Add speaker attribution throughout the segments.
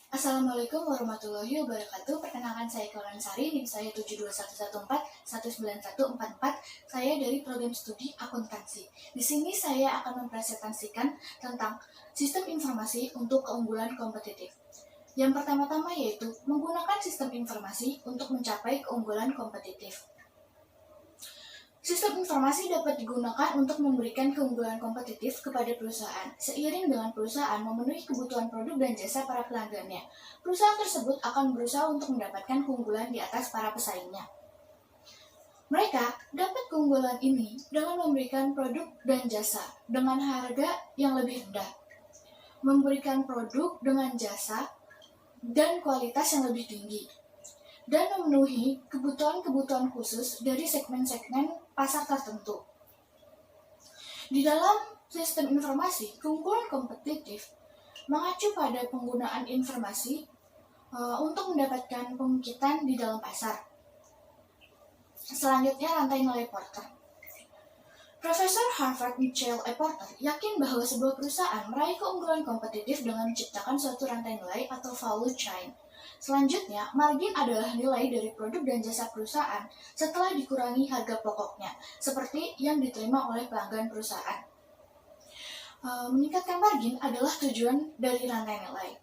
Speaker 1: Assalamualaikum warahmatullahi wabarakatuh. Perkenalkan saya Kaulan Sari, NIM saya 72114 19144. Saya dari program studi akuntansi. Di sini saya akan mempresentasikan tentang sistem informasi untuk keunggulan kompetitif. Yang pertama-tama yaitu menggunakan sistem informasi untuk mencapai keunggulan kompetitif. Sistem informasi dapat digunakan untuk memberikan keunggulan kompetitif kepada perusahaan. Seiring dengan perusahaan memenuhi kebutuhan produk dan jasa para pelanggannya, perusahaan tersebut akan berusaha untuk mendapatkan keunggulan di atas para pesaingnya. Mereka dapat keunggulan ini dengan memberikan produk dan jasa dengan harga yang lebih rendah, memberikan produk dengan jasa dan kualitas yang lebih tinggi, dan memenuhi kebutuhan-kebutuhan khusus dari segmen-segmen pasar tertentu. Di dalam sistem informasi, keunggulan kompetitif mengacu pada penggunaan informasi untuk mendapatkan pemungkitan di dalam pasar. Selanjutnya, rantai nilai Porter. Profesor Harvard Michael A. Porter yakin bahwa sebuah perusahaan meraih keunggulan kompetitif dengan menciptakan suatu rantai nilai atau value chain. Selanjutnya, margin adalah nilai dari produk dan jasa perusahaan setelah dikurangi harga pokoknya, seperti yang diterima oleh pelanggan perusahaan. Meningkatkan margin adalah tujuan dari rantai nilai.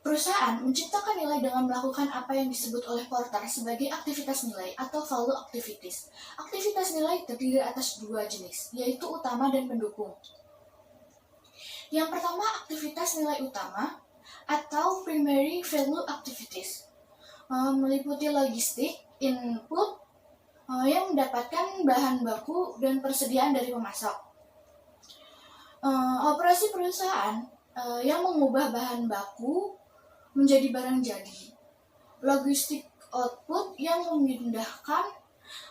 Speaker 1: Perusahaan menciptakan nilai dengan melakukan apa yang disebut oleh Porter sebagai aktivitas nilai atau value activities. Aktivitas nilai terdiri atas dua jenis, yaitu utama dan pendukung. Yang pertama, aktivitas nilai utama atau primary value activities, meliputi logistik, input yang mendapatkan bahan baku dan persediaan dari pemasok. Operasi perusahaan yang mengubah bahan baku menjadi barang jadi. Logistik output yang memindahkan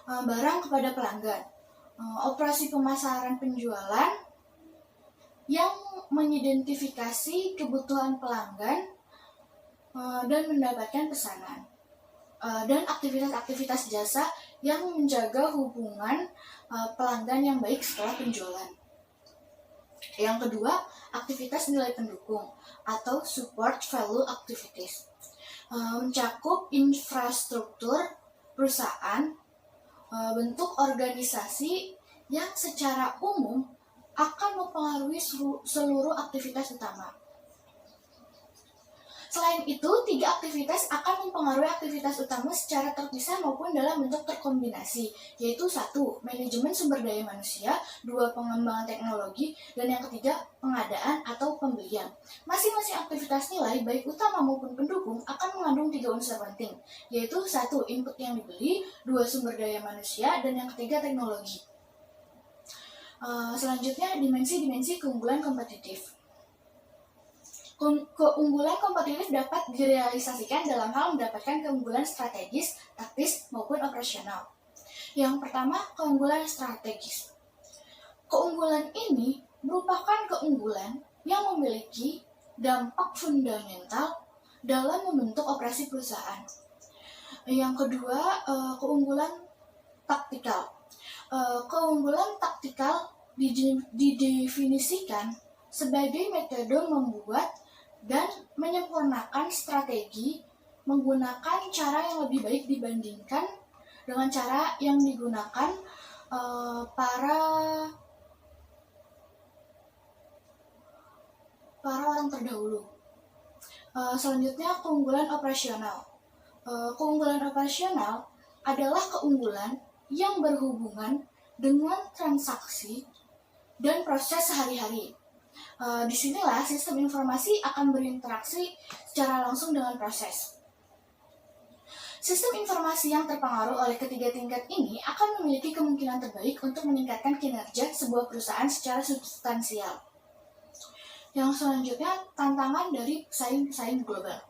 Speaker 1: barang kepada pelanggan. Operasi pemasaran penjualan yang mengidentifikasi kebutuhan pelanggan dan mendapatkan pesanan, dan aktivitas-aktivitas jasa yang menjaga hubungan pelanggan yang baik setelah penjualan. Yang kedua, aktivitas nilai pendukung atau support value activities, mencakup infrastruktur perusahaan, bentuk organisasi yang secara umum akan mempengaruhi seluruh aktivitas utama. Selain itu, tiga aktivitas akan mempengaruhi aktivitas utama secara terpisah maupun dalam bentuk terkombinasi, yaitu 1. Manajemen sumber daya manusia, 2. Pengembangan teknologi, dan yang ketiga, pengadaan atau pembelian. Masing-masing aktivitas nilai, baik utama maupun pendukung, akan mengandung 3 unsur penting, yaitu 1. Input yang dibeli, 2. Sumber daya manusia, dan yang ketiga, teknologi. Selanjutnya, dimensi-dimensi keunggulan kompetitif. Keunggulan kompetitif dapat direalisasikan dalam hal mendapatkan keunggulan strategis, taktis, maupun operasional. Yang pertama, keunggulan strategis. Keunggulan ini merupakan keunggulan yang memiliki dampak fundamental dalam membentuk operasi perusahaan. Yang kedua, keunggulan taktikal. Keunggulan taktikal didefinisikan sebagai metode membuat dan menyempurnakan strategi menggunakan cara yang lebih baik dibandingkan dengan cara yang digunakan para orang terdahulu. Selanjutnya, keunggulan operasional. Keunggulan operasional adalah keunggulan yang berhubungan dengan transaksi dan proses sehari-hari. Disinilah sistem informasi akan berinteraksi secara langsung dengan proses. Sistem informasi yang terpengaruh oleh ketiga tingkat ini akan memiliki kemungkinan terbaik untuk meningkatkan kinerja sebuah perusahaan secara substansial. Yang selanjutnya, tantangan dari pesaing-pesaing global.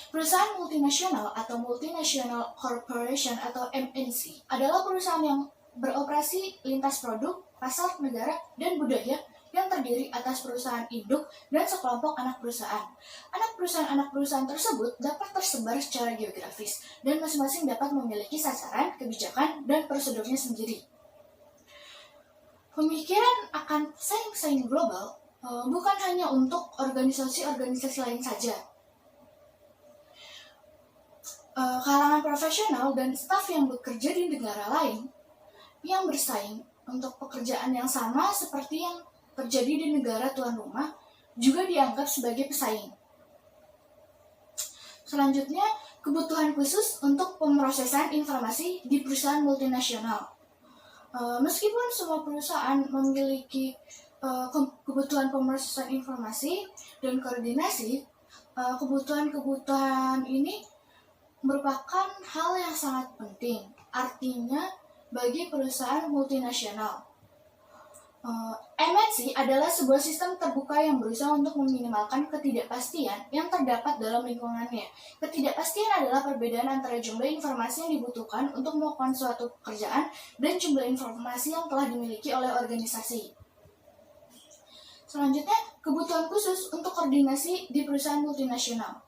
Speaker 1: Perusahaan multinasional atau multinational corporation atau MNC adalah perusahaan yang beroperasi lintas produk, pasar, negara, dan budaya yang terdiri atas perusahaan induk dan sekelompok anak perusahaan. Anak perusahaan tersebut dapat tersebar secara geografis dan masing-masing dapat memiliki sasaran, kebijakan, dan prosedurnya sendiri. Pemikiran akan pesaing-pesaing global bukan hanya untuk organisasi-organisasi lain saja. Kalangan profesional dan staf yang bekerja di negara lain yang bersaing untuk pekerjaan yang sama seperti yang terjadi di negara tuan rumah juga dianggap sebagai pesaing. Selanjutnya, kebutuhan khusus untuk pemrosesan informasi di perusahaan multinasional. Meskipun semua perusahaan memiliki kebutuhan pemrosesan informasi dan koordinasi, kebutuhan-kebutuhan ini merupakan hal yang sangat penting. Artinya, bagi perusahaan multinasional, MNC adalah sebuah sistem terbuka yang berusaha untuk meminimalkan ketidakpastian yang terdapat dalam lingkungannya. Ketidakpastian adalah perbedaan antara jumlah informasi yang dibutuhkan untuk melakukan suatu pekerjaan dan jumlah informasi yang telah dimiliki oleh organisasi. Selanjutnya, kebutuhan khusus untuk koordinasi di perusahaan multinasional.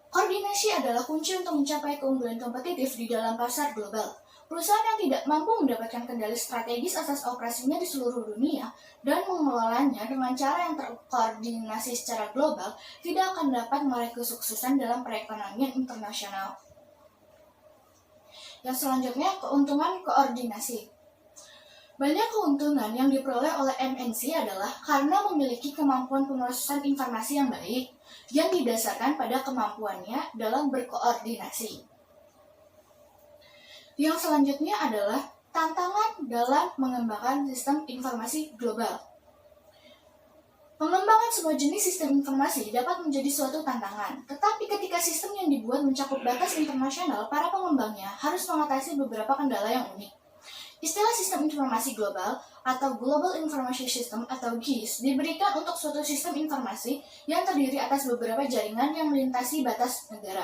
Speaker 1: Koordinasi adalah kunci untuk mencapai keunggulan kompetitif di dalam pasar global. Perusahaan yang tidak mampu mendapatkan kendali strategis atas operasinya di seluruh dunia dan mengelolanya dengan cara yang terkoordinasi secara global tidak akan dapat meraih kesuksesan dalam perekonomian internasional. Yang selanjutnya, keuntungan koordinasi. Banyak keuntungan yang diperoleh oleh MNC adalah karena memiliki kemampuan pemrosesan informasi yang baik yang didasarkan pada kemampuannya dalam berkoordinasi. Yang selanjutnya adalah tantangan dalam mengembangkan sistem informasi global. Pengembangan semua jenis sistem informasi dapat menjadi suatu tantangan, tetapi ketika sistem yang dibuat mencakup batas internasional, para pengembangnya harus mengatasi beberapa kendala yang unik. Istilah sistem informasi global atau Global Information System atau GIS diberikan untuk suatu sistem informasi yang terdiri atas beberapa jaringan yang melintasi batas negara.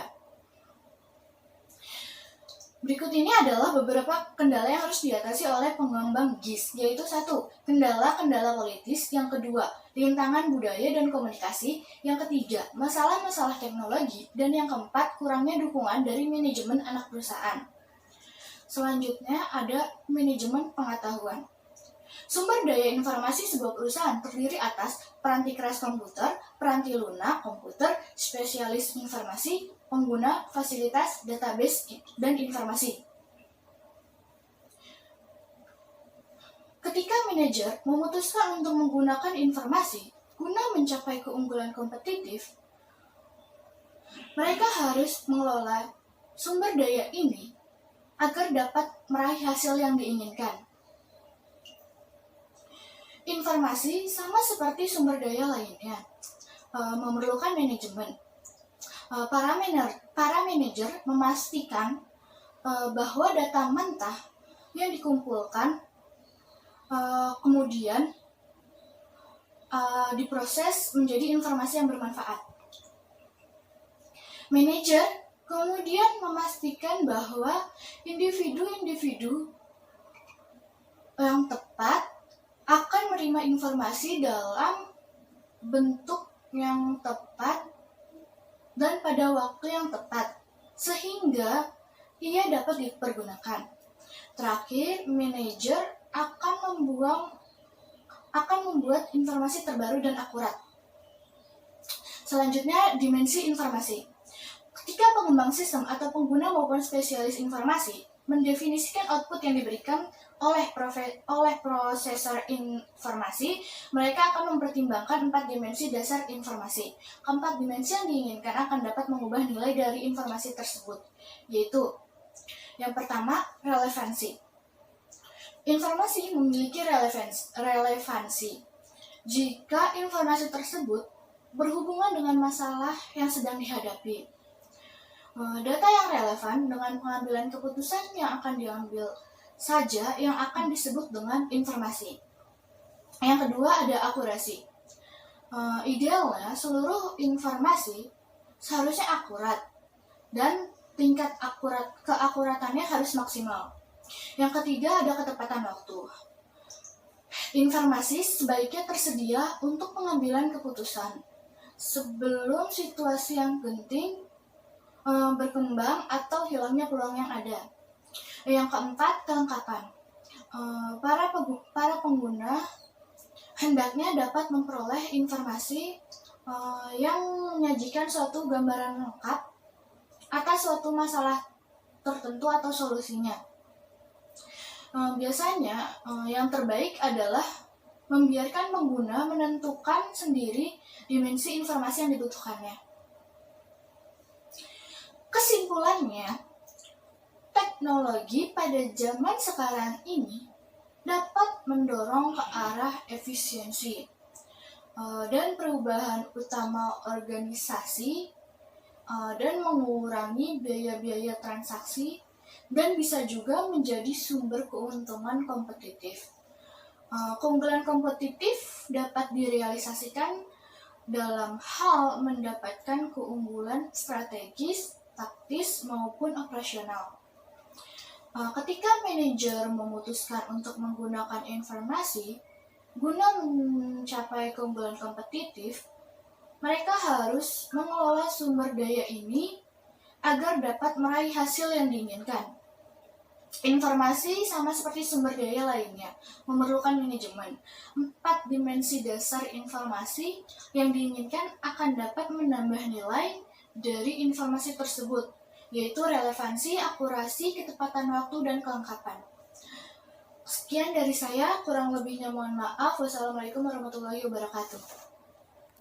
Speaker 1: Berikut ini adalah beberapa kendala yang harus diatasi oleh pengembang GIS, yaitu 1. Kendala-kendala politis, yang kedua, rintangan budaya dan komunikasi, yang ketiga, masalah-masalah teknologi, dan yang keempat, kurangnya dukungan dari manajemen anak perusahaan. Selanjutnya ada manajemen pengetahuan. Sumber daya informasi sebuah perusahaan terdiri atas peranti keras komputer, peranti lunak komputer, spesialis informasi, pengguna, fasilitas, database, dan informasi. Ketika manajer memutuskan untuk menggunakan informasi guna mencapai keunggulan kompetitif, mereka harus mengelola sumber daya ini agar dapat meraih hasil yang diinginkan. Informasi sama seperti sumber daya lainnya, memerlukan manajemen. Para manajer memastikan bahwa data mentah yang dikumpulkan kemudian diproses menjadi informasi yang bermanfaat. Manajer kemudian memastikan bahwa individu-individu yang tepat akan menerima informasi dalam bentuk yang tepat dan pada waktu yang tepat, sehingga ia dapat dipergunakan. Terakhir, manajer akan membuat informasi terbaru dan akurat. Selanjutnya, dimensi informasi. Ketika pengembang sistem atau pengguna maupun spesialis informasi mendefinisikan output yang diberikan oleh prosesor informasi, mereka akan mempertimbangkan 4 dimensi dasar informasi. Keempat dimensi yang diinginkan akan dapat mengubah nilai dari informasi tersebut, yaitu yang pertama, relevansi. Informasi memiliki relevansi jika informasi tersebut berhubungan dengan masalah yang sedang dihadapi. Data yang relevan dengan pengambilan keputusan yang akan diambil saja yang akan disebut dengan informasi. Yang kedua ada akurasi. Idealnya seluruh informasi seharusnya akurat dan tingkat keakuratannya harus maksimal. Yang ketiga ada ketepatan waktu. Informasi sebaiknya tersedia untuk pengambilan keputusan sebelum situasi yang genting berkembang atau hilangnya peluang yang ada. Yang keempat, kelengkapan. Para pengguna hendaknya dapat memperoleh informasi yang menyajikan suatu gambaran lengkap atas suatu masalah tertentu atau solusinya. Biasanya yang terbaik adalah membiarkan pengguna menentukan sendiri dimensi informasi yang dibutuhkannya. Kesimpulannya, teknologi pada zaman sekarang ini dapat mendorong ke arah efisiensi dan perubahan utama organisasi dan mengurangi biaya-biaya transaksi dan bisa juga menjadi sumber keuntungan kompetitif. Keunggulan kompetitif dapat direalisasikan dalam hal mendapatkan keunggulan strategis, taktis, maupun operasional. Ketika manajer memutuskan untuk menggunakan informasi guna mencapai keunggulan kompetitif, mereka harus mengelola sumber daya ini agar dapat meraih hasil yang diinginkan. Informasi sama seperti sumber daya lainnya, memerlukan manajemen. 4 dimensi dasar informasi yang diinginkan akan dapat menambah nilai dari informasi tersebut, yaitu relevansi, akurasi, ketepatan waktu, dan kelengkapan. Sekian dari saya, kurang lebihnya mohon maaf. Wassalamualaikum warahmatullahi wabarakatuh.